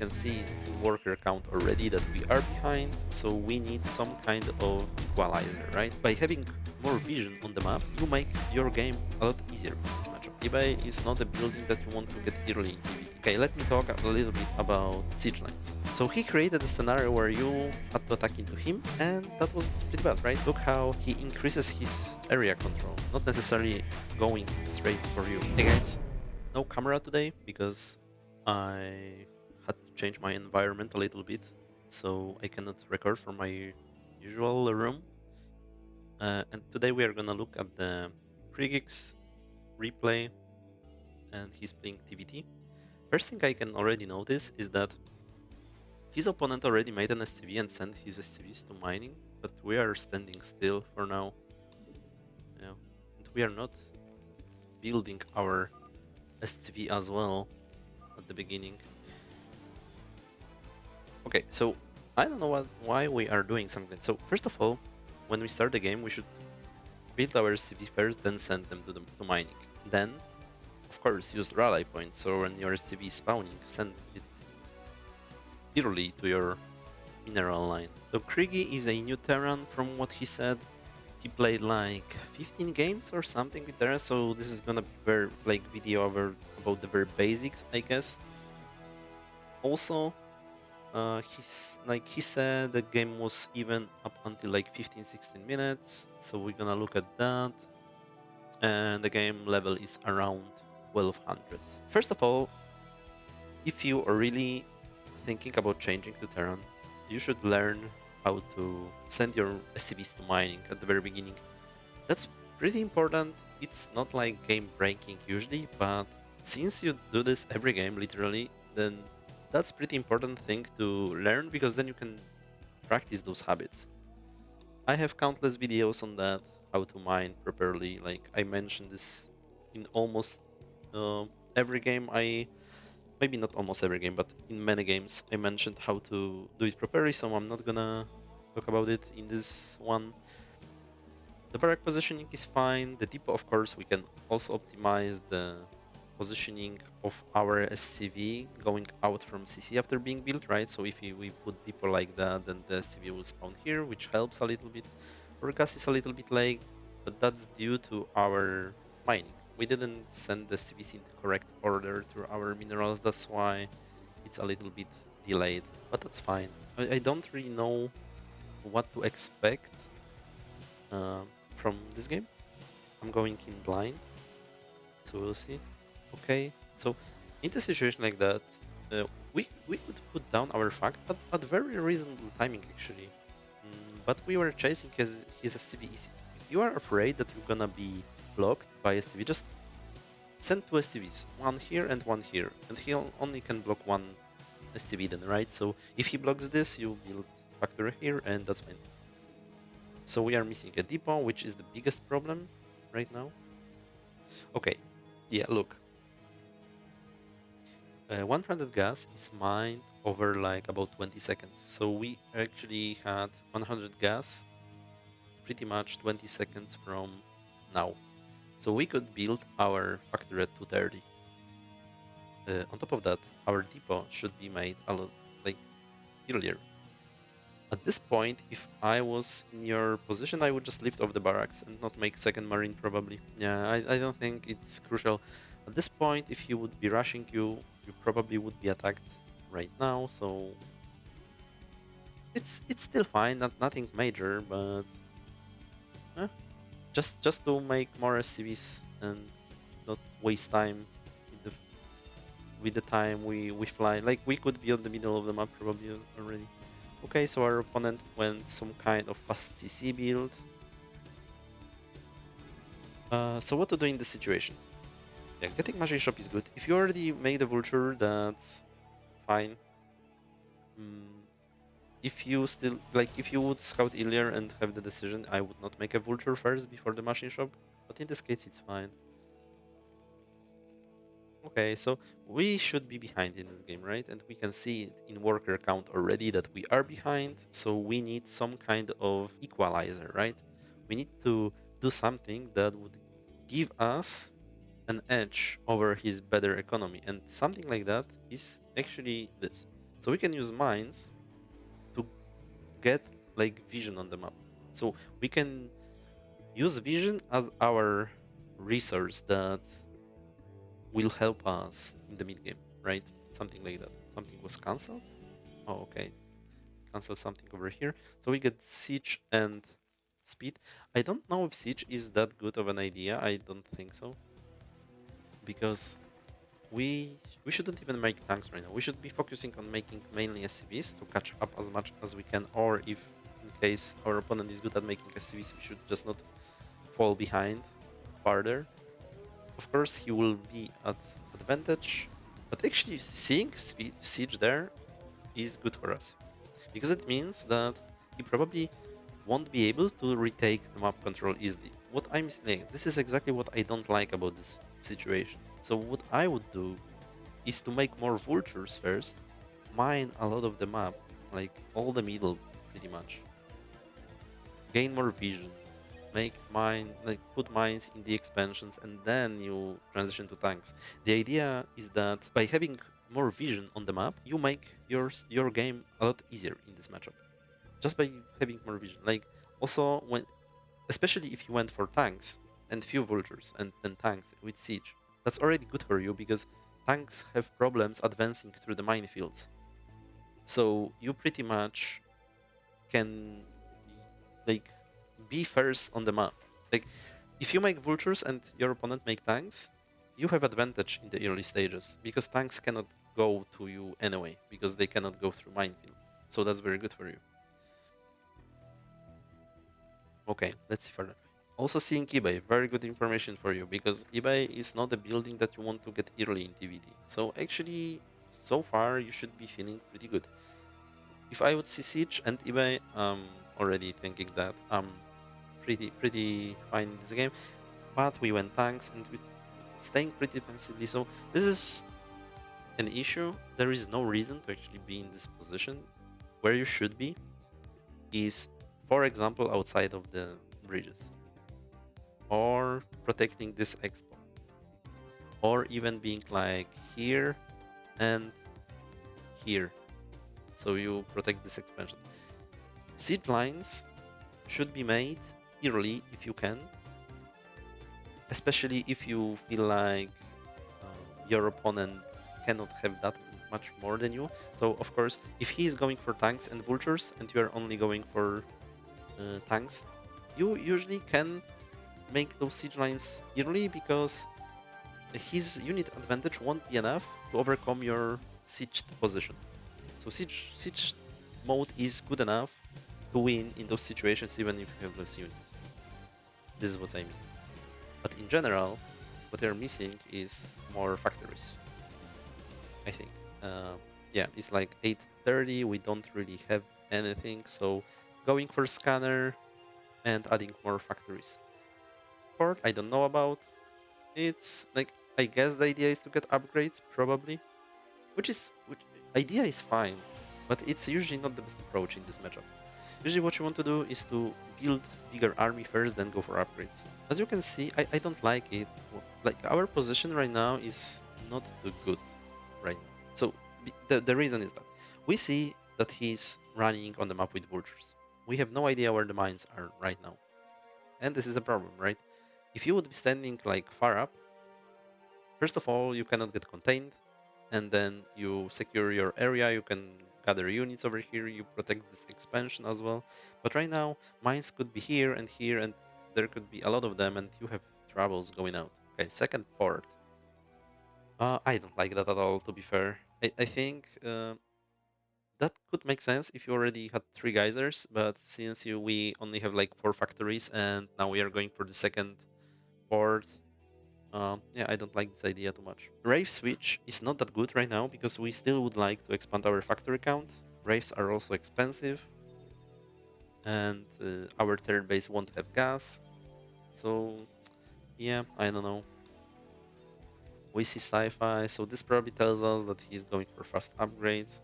can see in worker count already that we are behind, so we need some kind of equalizer, right? By having more vision on the map, you make your game a lot easier in this matchup. eBay is not a building that you want to get early in TvT. Okay, let me talk a little bit about siege lines. So he created a scenario where you had to attack into him, and that was pretty bad, right? Look how he increases his area control, not necessarily going straight for you. Hey guys, no camera today because I had to change my environment a little bit, so I cannot record from my usual room. And today we are gonna look at the Krigix replay, and he's playing TvT. First thing I can already notice is that his opponent already made an SCV and sent his SCVs to mining, but we are standing still for now. Yeah, and we are not building our SCV as well at the beginning. Okay, so I don't know why we are doing something. So first of all, when we start the game, we should build our SCV first, then send them to mining. Then, of course, use rally points. So when your SCV is spawning, send it early to your mineral line. So Krigi is a new Terran from what he said. He played like 15 games or something with Terra, so this is gonna be very like video about the very basics, I guess. Also, he said the game was even up until like 15-16 minutes, so we're gonna look at that. And the game level is around 1200. First of all, if you are really thinking about changing to Terran, you should learn how to send your SCVs to mining at the very beginning. That's pretty important. It's not like game breaking usually, but since you do this every game literally, then that's pretty important thing to learn, because then you can practice those habits. I have countless videos on that, how to mine properly. Like I mentioned this in almost every game. Maybe not almost every game, but in many games I mentioned how to do it properly, so I'm not gonna talk about it in this one. The barrack positioning is fine. The depot, of course, we can also optimize the positioning of our SCV going out from CC after being built, right? So if we put depot like that, then the SCV will spawn here, which helps a little bit. Our gas is a little bit late, but that's due to our mining. We didn't send the SCVs in the correct order to our minerals, that's why it's a little bit delayed, but that's fine. I don't really know what to expect uh, from this game. I'm going in blind, so we'll see. Okay, so in a situation like that, we could put down our fact at very reasonable timing actually. But we were chasing his SCV easy. If you are afraid that you're gonna be blocked by SCV, just send two SCVs, one here and one here, and he only can block one SCV then, right? So if he blocks this, you build factory here, and that's fine. So we are missing a depot, which is the biggest problem right now. Okay, yeah, look. 100 gas is mined over like about 20 seconds. So we actually had 100 gas pretty much 20 seconds from now. So we could build our factory at 230. On top of that, our depot should be made a lot like earlier. At this point, if I was in your position, I would just lift off the barracks and not make second marine probably. Yeah, I don't think it's crucial. At this point, if he would be rushing you, you probably would be attacked right now, so it's still fine, nothing major, but just to make more SCVs and not waste time with the time we fly. Like we could be on the middle of the map probably already. Okay, so our opponent went some kind of fast CC build. So what to do in this situation? Yeah, getting machine shop is good. If you already made a vulture, that's fine. If you still if you would scout earlier and have the decision, I would not make a vulture first before the machine shop. But in this case, it's fine. Okay, so we should be behind in this game, right? And we can see it in worker count already that we are behind. So we need some kind of equalizer, right? We need to do something that would give us an edge over his better economy. And something like that is actually this. So we can use mines to get like vision on the map. So we can use vision as our resource that will help us in the mid game, right? Something like that. Something was cancelled. Oh, okay. Cancel something over here. So we get siege and speed. I don't know if siege is that good of an idea. I don't think so, because we shouldn't even make tanks right now. We should be focusing on making mainly SCVs to catch up as much as we can, or if in case our opponent is good at making SCVs, we should just not fall behind farther. Of course, he will be at advantage, but actually seeing siege there is good for us, because it means that he probably won't be able to retake the map control easily. What I'm saying, this is exactly what I don't like about this situation. So what I would do is to make more vultures first, mine a lot of the map, like all the middle pretty much, gain more vision, make mine, like put mines in the expansions, and then you transition to tanks. The idea is that by having more vision on the map, you make your game a lot easier in this matchup, just by having more vision. Like also when, especially if you went for tanks and few vultures and then tanks with siege, that's already good for you because tanks have problems advancing through the minefields. So you pretty much can like be first on the map. Like if you make vultures and your opponent make tanks, you have advantage in the early stages because tanks cannot go to you anyway because they cannot go through minefield. So that's very good for you. Okay, let's see further. Also seeing eBay, very good information for you because eBay is not a building that you want to get early in TvT. So actually, so far you should be feeling pretty good. If I would see Siege and eBay, I'm already thinking that I'm pretty fine in this game. But we went tanks and we staying pretty defensively. So this is an issue. There is no reason to actually be in this position. Where you should be is, for example, outside of the bridges, or protecting this expo, or even being like here and here, so you protect this expansion. Siege lines should be made early if you can, especially if you feel like your opponent cannot have that much more than you. So of course, if he is going for tanks and vultures and you are only going for tanks, you usually can make those siege lines early because his unit advantage won't be enough to overcome your sieged position. So siege mode is good enough to win in those situations even if you have less units. This is what I mean. But in general, what they're missing is more factories, I think. Yeah, it's like 8:30, we don't really have anything, so going for scanner and adding more factories. Port, I don't know about. It's like, I guess the idea is to get upgrades, probably. Which idea is fine, but it's usually not the best approach in this matchup. Usually what you want to do is to build bigger army first, then go for upgrades. As you can see, I don't like it. Like, our position right now is not too good right now. So the reason is that we see that he's running on the map with vultures. We have no idea where the mines are right now. And this is the problem, right? If you would be standing like far up, first of all, you cannot get contained, and then you secure your area, you can gather units over here, you protect this expansion as well. But right now, mines could be here, and there could be a lot of them, and you have troubles going out. Okay, second port. I don't like that at all, to be fair. I think that could make sense if you already had 3 geysers, but since we only have like 4 factories, and now we are going for the second port, yeah, I don't like this idea too much. Rave switch is not that good right now because we still would like to expand our factory count. Raves are also expensive, and our third base won't have gas. So, yeah, I don't know. We see sci-fi, so this probably tells us that he's going for fast upgrades.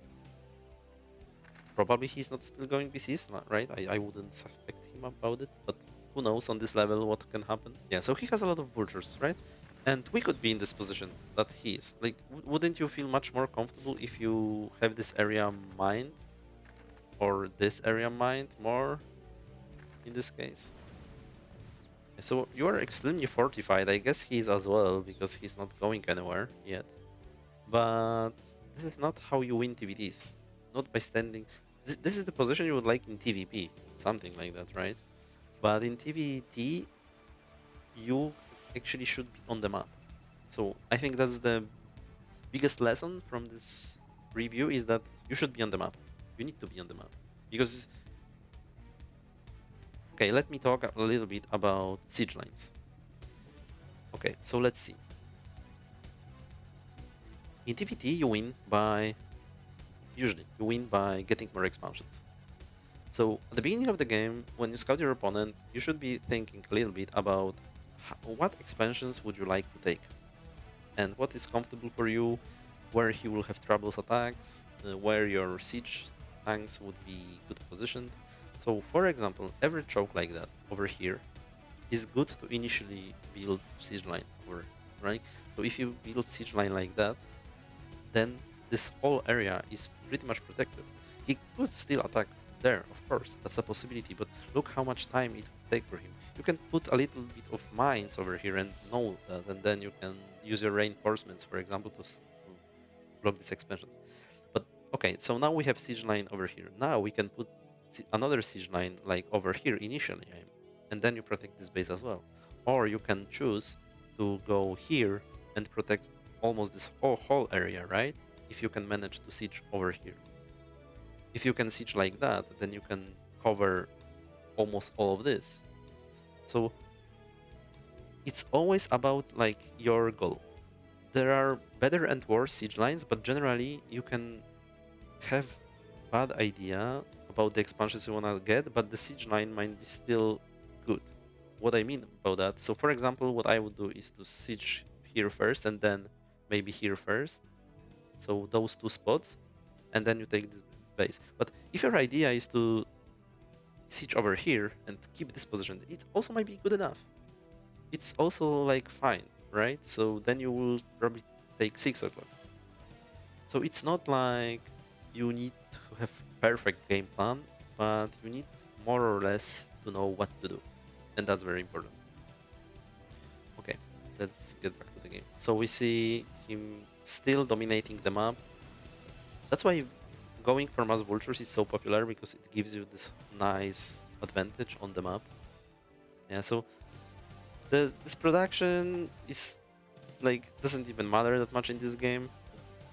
Probably he's not still going BCs, right? I wouldn't suspect him about it, but who knows on this level what can happen. Yeah, so he has a lot of vultures, right? And we could be in this position that he is. Like, wouldn't you feel much more comfortable if you have this area mined or this area mined more in this case? So you are extremely fortified. I guess he's as well because he's not going anywhere yet. But this is not how you win TvTs. Not by standing. This is the position you would like in TvP, something like that, right? But in TvT, you actually should be on the map. So I think that's the biggest lesson from this review is that you should be on the map. You need to be on the map because okay, let me talk a little bit about siege lines. Okay, so let's see. In TvT, you win by usually you win by getting more expansions. So at the beginning of the game, when you scout your opponent, you should be thinking a little bit about what expansions would you like to take, and what is comfortable for you, where he will have troubles attacks, where your siege tanks would be good positioned. So for example, every choke like that over here is good to initially build siege line over, right? So if you build siege line like that, then this whole area is pretty much protected. He could still attack there, of course, that's a possibility, but look how much time it would take for him. You can put a little bit of mines over here and know that, and then you can use your reinforcements, for example, to block these expansions. But okay, so now we have siege line over here. Now we can put another siege line like over here initially, and then you protect this base as well. Or you can choose to go here and protect almost this whole area, right? If you can manage to siege over here. If you can siege like that, then you can cover almost all of this. So it's always about like your goal. There are better and worse siege lines, but generally you can have bad idea about the expansions you wanna get, but the siege line might be still good. What I mean about that, so for example, what I would do is to siege here first and then maybe here first. So those two spots, and then you take this base. But if your idea is to siege over here and keep this position, it also might be good enough. It's also like fine, right? So then you will probably take 6 o'clock. So it's not like you need to have perfect game plan, but you need more or less to know what to do, and that's very important. Okay, let's get back to the game. So we see him still dominating the map. That's why going for mass vultures is so popular, because it gives you this nice advantage on the map. Yeah, so this production is like doesn't even matter that much in this game.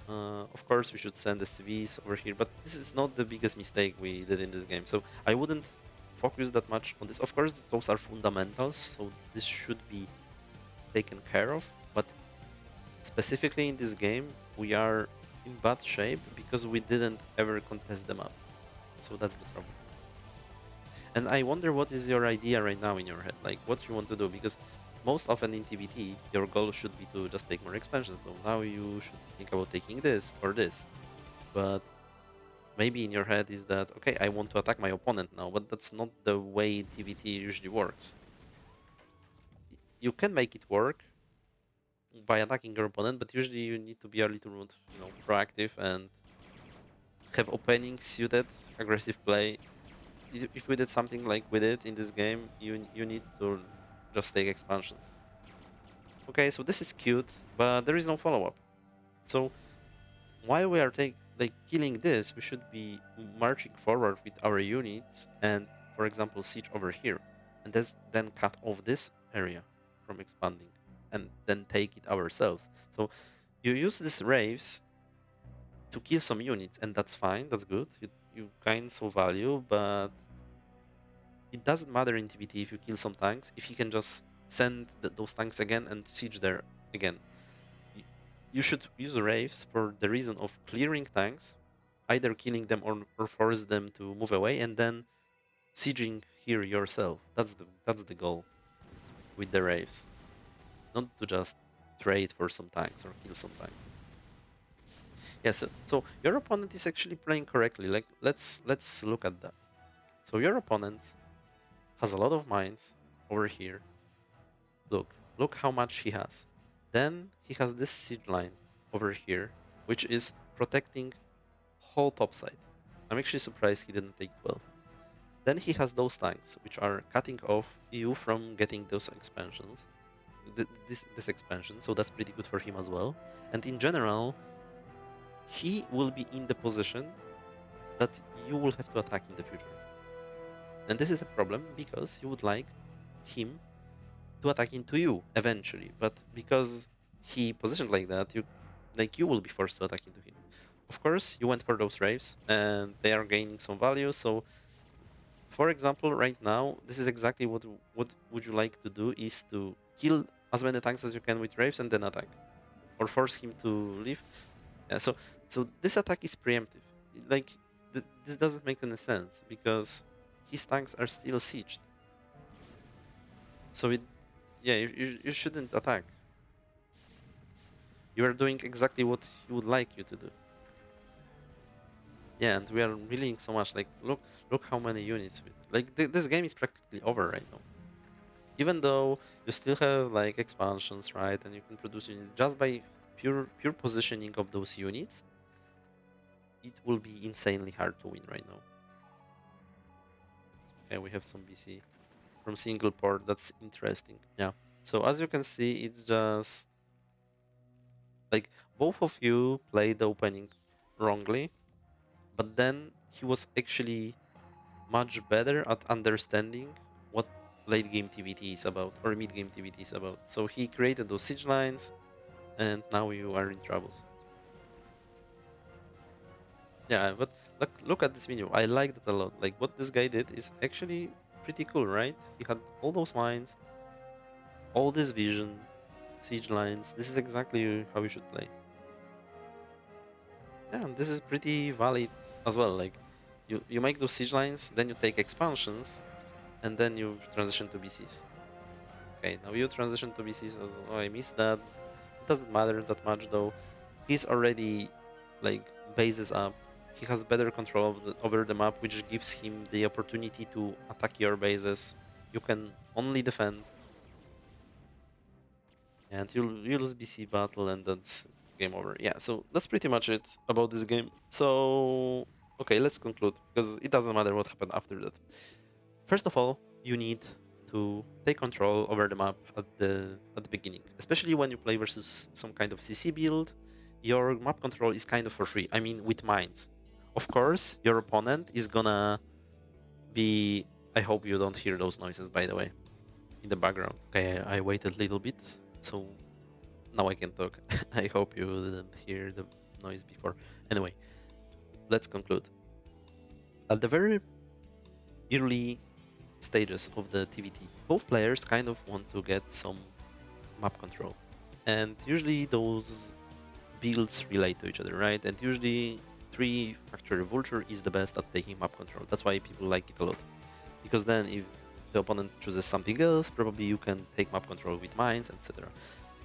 Of course, we should send SCVs over here, but this is not the biggest mistake we did in this game. So I wouldn't focus that much on this. Of course, those are fundamentals, so this should be taken care of. But specifically in this game, we are in bad shape because we didn't ever contest them up. So that's the problem. And I wonder what is your idea right now in your head, like what you want to do, because most often in TvT, your goal should be to just take more expansions. So now you should think about taking this or this. But maybe in your head is that, okay, I want to attack my opponent now, but that's not the way TvT usually works. You can make it work by attacking your opponent, but usually you need to be a little bit, proactive and have opening suited aggressive play. If we did something like we did in this game, you need to just take expansions. Okay, so this is cute, but there is no follow-up. So while we are killing this, we should be marching forward with our units and, for example, siege over here, and then cut off this area from expanding, and then take it ourselves. So you use these raves to kill some units, and that's fine, that's good. You gain some value, but it doesn't matter in TvT if you kill some tanks, if you can just send those tanks again and siege there again. You should use raves for the reason of clearing tanks, either killing them or force them to move away, and then sieging here yourself. That's the goal with the raves, not to just trade for some tanks or kill some tanks. Yes, so your opponent is actually playing correctly. Like let's look at that. So your opponent has a lot of mines over here. Look how much he has. Then he has this siege line over here, which is protecting whole top side. I'm actually surprised he didn't take 12. Then he has those tanks, which are cutting off you from getting those expansions, this expansion, so that's pretty good for him as well. And in general, he will be in the position that you will have to attack in the future. And this is a problem because you would like him to attack into you eventually, but because he positioned like that, you will be forced to attack into him. Of course, you went for those raves, and they are gaining some value. So, for example, right now, this is exactly what would you like to do is to kill as many tanks as you can with raves and then attack, or force him to leave. Yeah, so this attack is preemptive. Like this doesn't make any sense because his tanks are still sieged. So yeah, you shouldn't attack. You are doing exactly what he would like you to do. Yeah, and we are milling so much. Like look how many units. This game is practically over right now. Even though you still have like expansions, right, and you can produce units just by pure positioning of those units, it will be insanely hard to win right now. Okay, we have some BC from single port. That's interesting. Yeah. So as you can see, it's just like both of you played the opening wrongly, but then he was actually much better at understanding what late game TvT is about or mid game TvT is about. So he created those siege lines, and now you are in troubles. Yeah, but look at this video. I liked it a lot. Like what this guy did is actually pretty cool, right? He had all those mines, all this vision, siege lines. This is exactly how you should play. Yeah, and this is pretty valid as well. Like you make those siege lines, then you take expansions, and then you transition to BCs. Okay, now you transition to BCs as well. Oh, I missed that. It doesn't matter that much though. He's already like bases up. He has better control over the map, which gives him the opportunity to attack your bases. You can only defend, and you lose BC battle, and that's game over. Yeah, so that's pretty much it about this game. So okay, let's conclude because it doesn't matter what happened after that. First of all, you need to take control over the map at the beginning, especially when you play versus some kind of CC build. Your map control is kind of for free. I mean, with mines. Of course, your opponent is gonna be. I hope you don't hear those noises, by the way, in the background. Okay, I waited a little bit, so now I can talk. I hope you didn't hear the noise before. Anyway, let's conclude. At the very early stages of the TvT, both players kind of want to get some map control. And usually those builds relate to each other, right? And usually 3 Factory Vulture is the best at taking map control. That's why people like it a lot. Because then if the opponent chooses something else, probably you can take map control with mines, etc.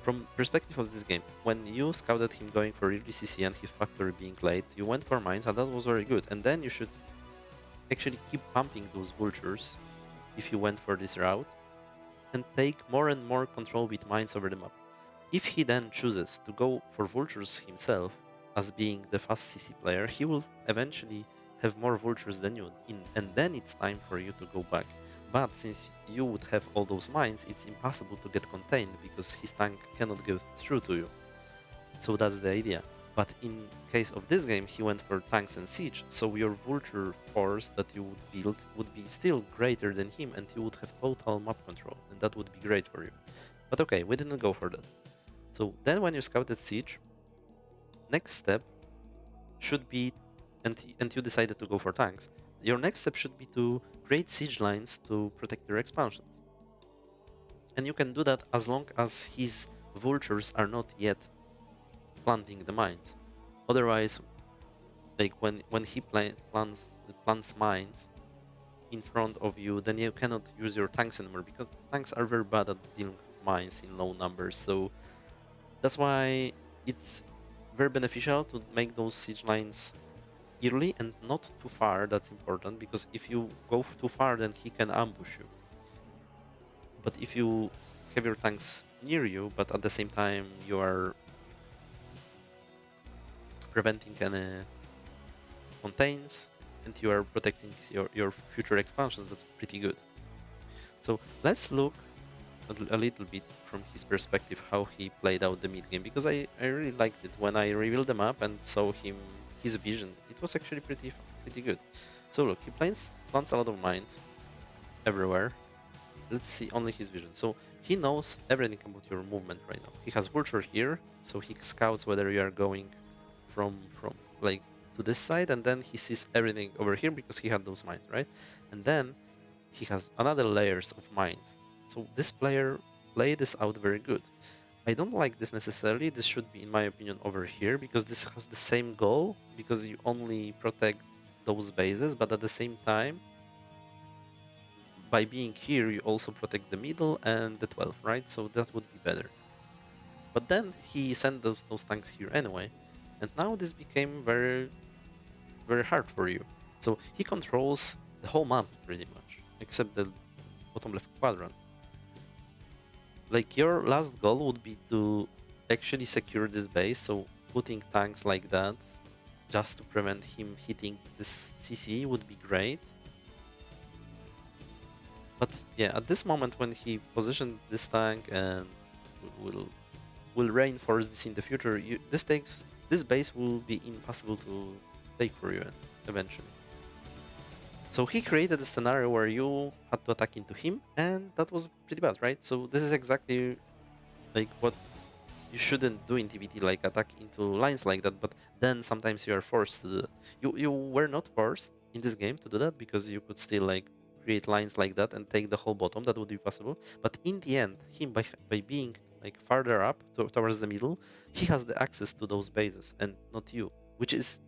From perspective of this game, when you scouted him going for early CC and his factory being late, you went for mines and that was very good. And then you should actually keep pumping those vultures if you went for this route and take more and more control with mines over the map. If he then chooses to go for vultures himself as being the fast CC player, he will eventually have more vultures than you, and then it's time for you to go back. But since you would have all those mines, it's impossible to get contained because his tank cannot get through to you. So that's the idea. But in case of this game, he went for tanks and siege, so your vulture force that you would build would be still greater than him, and you would have total map control, and that would be great for you. But okay, we didn't go for that. So then when you scouted siege, next step should be, and you decided to go for tanks, your next step should be to create siege lines to protect your expansions. And you can do that as long as his vultures are not yet planting the mines. Otherwise, like when he plants mines in front of you, then you cannot use your tanks anymore because tanks are very bad at dealing with mines in low numbers. So that's why it's very beneficial to make those siege lines early and not too far. That's important because if you go too far, then he can ambush you. But if you heavier tanks near you, but at the same time you are preventing any contains and you are protecting your future expansions. That's pretty good. So let's look a little bit from his perspective how he played out the mid game, because I really liked it when I revealed the map and saw his vision. It was actually pretty good. So look, he plants a lot of mines everywhere. Let's see only his vision. So he knows everything about your movement right now. He has vulture here, so he scouts whether you are going from like to this side, and then he sees everything over here because he had those mines, right? And then he has another layers of mines. So this player played this out very good. I don't like this necessarily. This should be, in my opinion, over here, because this has the same goal, because you only protect those bases, but at the same time, by being here, you also protect the middle and the 12, right? So that would be better. But then he sent those tanks here anyway, and now this became very hard for you. So he controls the whole map pretty much, except the bottom left quadrant. Like, your last goal would be to actually secure this base, so putting tanks like that just to prevent him hitting this CC would be great. But yeah, at this moment when he positioned this tank and will reinforce this in the future, this base will be impossible to take for you eventually. So he created a scenario where you had to attack into him, and that was pretty bad, right? So this is exactly like what you shouldn't do in TvT, like attack into lines like that, but then sometimes you are forced to do that. You were not forced in this game to do that, because you could still like create lines like that and take the whole bottom. That would be possible. But in the end, him by being like farther up towards the middle, he has the access to those bases and not you, which is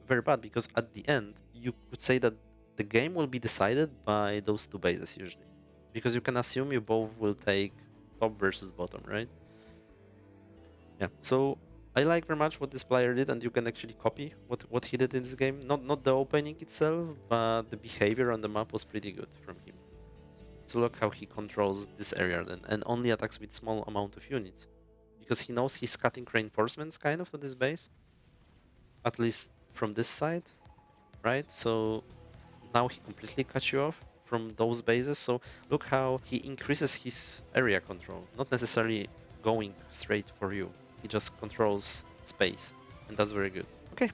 very bad, because at the end you could say that the game will be decided by those two bases usually, because you can assume you both will take top versus bottom, right? Yeah, so I like very much what this player did, and you can actually copy what he did in this game. Not the opening itself, but the behavior on the map was pretty good from him. So look how he controls this area then, and only attacks with small amount of units, because he knows he's cutting reinforcements kind of to this base, at least from this side, right? So now he completely cuts you off from those bases. So look how he increases his area control, not necessarily going straight for you. He just controls space, and that's very good. Okay,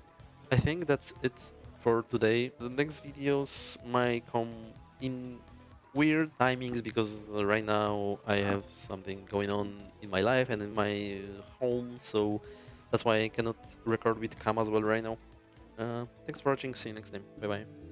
I think that's it for today. The next videos might come in weird timings, because right now I have something going on in my life and in my home, so that's why I cannot record with cam as well right now. Thanks for watching, see you next time, bye bye.